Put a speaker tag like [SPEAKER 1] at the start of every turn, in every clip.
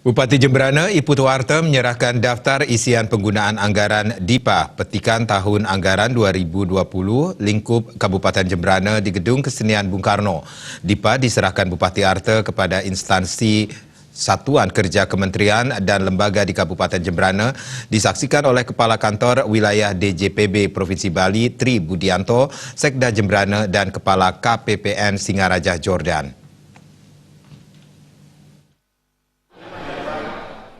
[SPEAKER 1] Bupati Jembrana Ipu Tuarte menyerahkan daftar isian penggunaan anggaran DIPA petikan tahun anggaran 2020 lingkup Kabupaten Jembrana di Gedung Kesenian Bung Karno. DIPA diserahkan Bupati Arte kepada instansi Satuan Kerja Kementerian dan Lembaga di Kabupaten Jembrana disaksikan oleh Kepala Kantor Wilayah DJPB Provinsi Bali Tri Budianto, Sekda Jembrana dan Kepala KPPN Singaraja Jordan.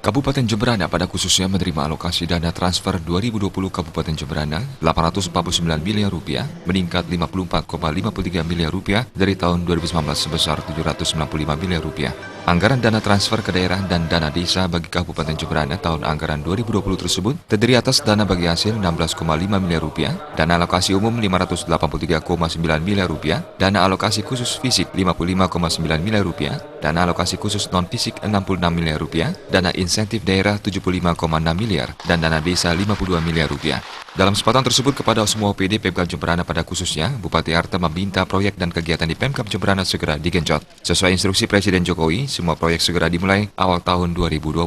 [SPEAKER 2] Kabupaten Jembrana pada khususnya menerima alokasi dana transfer 2020 Kabupaten Jembrana 849 miliar rupiah, meningkat 54,53 miliar rupiah dari tahun 2019 sebesar 795 miliar rupiah. Anggaran dana transfer ke daerah dan dana desa bagi Kabupaten Jembrana tahun anggaran 2020 tersebut terdiri atas dana bagi hasil 16,5 miliar rupiah, dana alokasi umum 583,9 miliar rupiah, dana alokasi khusus fisik 55,9 miliar rupiah, dana alokasi khusus non-fisik 66 miliar rupiah, dana insentif daerah 75,6 miliar, dan dana desa 52 miliar rupiah. Dalam kesempatan tersebut kepada semua OPD Pemkab Jembrana pada khususnya, Bupati Arte meminta proyek dan kegiatan di Pemkab Jembrana segera digenjot. Sesuai instruksi Presiden Jokowi, semua proyek segera dimulai awal tahun 2020.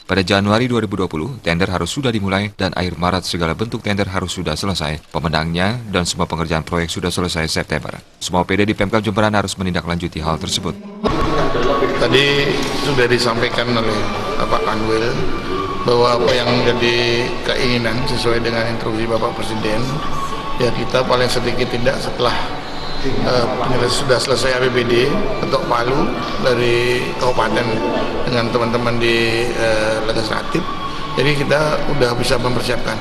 [SPEAKER 2] Pada Januari 2020, tender harus sudah dimulai dan akhir Maret segala bentuk tender harus sudah selesai. Pemenangnya dan semua pengerjaan proyek sudah selesai September. Semua OPD di Pemkab Jembrana harus menindaklanjuti hal tersebut.
[SPEAKER 3] Tadi sudah disampaikan oleh Bapak Kanwil bahwa apa yang menjadi keinginan sesuai dengan instruksi Bapak Presiden, ya kita paling sedikit tidak setelah sudah selesai APBD ketok palu dari kabupaten dengan teman-teman di legislatif, jadi kita udah bisa mempersiapkan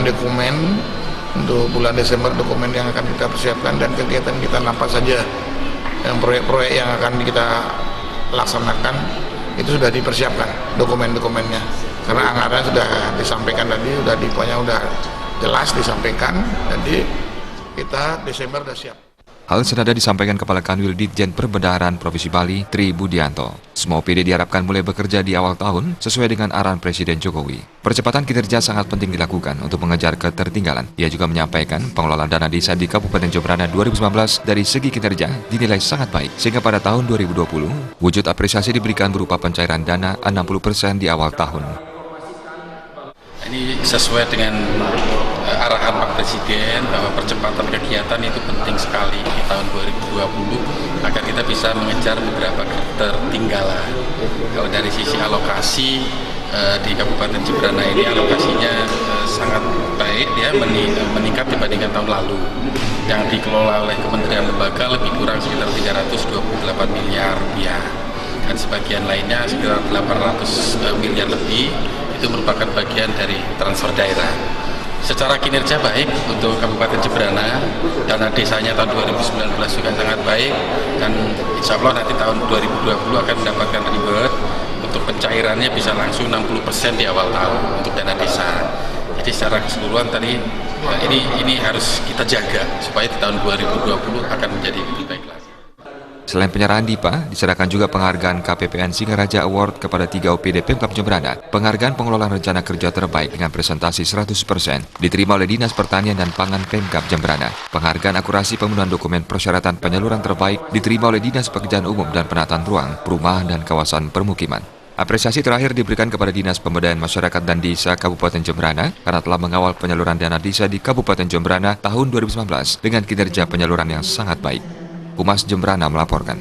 [SPEAKER 3] dokumen untuk bulan Desember, dokumen yang akan kita persiapkan dan kegiatan kita apa saja yang proyek-proyek yang akan kita laksanakan itu sudah dipersiapkan dokumen-dokumennya, karena anggaran sudah disampaikan tadi, pokoknya udah jelas disampaikan, jadi kita Desember sudah siap.
[SPEAKER 2] Hal senada disampaikan Kepala Kanwil Ditjen Perbendaharaan Provinsi Bali, Tri Budianto. Semua OPD diharapkan mulai bekerja di awal tahun sesuai dengan arahan Presiden Jokowi. Percepatan kinerja sangat penting dilakukan untuk mengejar ketertinggalan. Ia juga menyampaikan pengelolaan dana desa di Kabupaten Jembrana 2019 dari segi kinerja dinilai sangat baik, sehingga pada tahun 2020, wujud apresiasi diberikan berupa pencairan dana 60% di awal tahun.
[SPEAKER 4] Ini sesuai dengan arahan Pak Presiden bahwa percepatan kegiatan itu penting sekali di tahun 2020 agar kita bisa mengejar beberapa ketertinggalan. Kalau dari sisi alokasi di Kabupaten Jembrana ini alokasinya sangat baik, ya, meningkat dibandingkan tahun lalu. Yang dikelola oleh Kementerian Lembaga lebih kurang sekitar 328 miliar rupiah, dan sebagian lainnya sekitar 800 miliar lebih itu merupakan bagian dari transfer daerah. Secara kinerja baik untuk Kabupaten Jembrana, dana desanya tahun 2019 juga sangat baik, dan insya Allah nanti tahun 2020 akan mendapatkan reward untuk pencairannya bisa langsung 60% di awal tahun untuk dana desa. Jadi secara keseluruhan tadi ini harus kita jaga supaya di tahun 2020 akan menjadi lebih baik lagi.
[SPEAKER 2] Selain penyerahan DIPA, diserahkan juga penghargaan KPPN Singaraja Award kepada 3 OPD Pemkab Jembrana. Penghargaan pengelolaan rencana kerja terbaik dengan presentasi 100% diterima oleh Dinas Pertanian dan Pangan Pemkab Jembrana. Penghargaan akurasi pemenuhan dokumen persyaratan penyaluran terbaik diterima oleh Dinas Pekerjaan Umum dan Penataan Ruang, Perumahan dan Kawasan Permukiman. Apresiasi terakhir diberikan kepada Dinas Pemberdayaan Masyarakat dan Desa Kabupaten Jembrana karena telah mengawal penyaluran dana desa di Kabupaten Jembrana tahun 2019 dengan kinerja penyaluran yang sangat baik. Humas Jembrana melaporkan.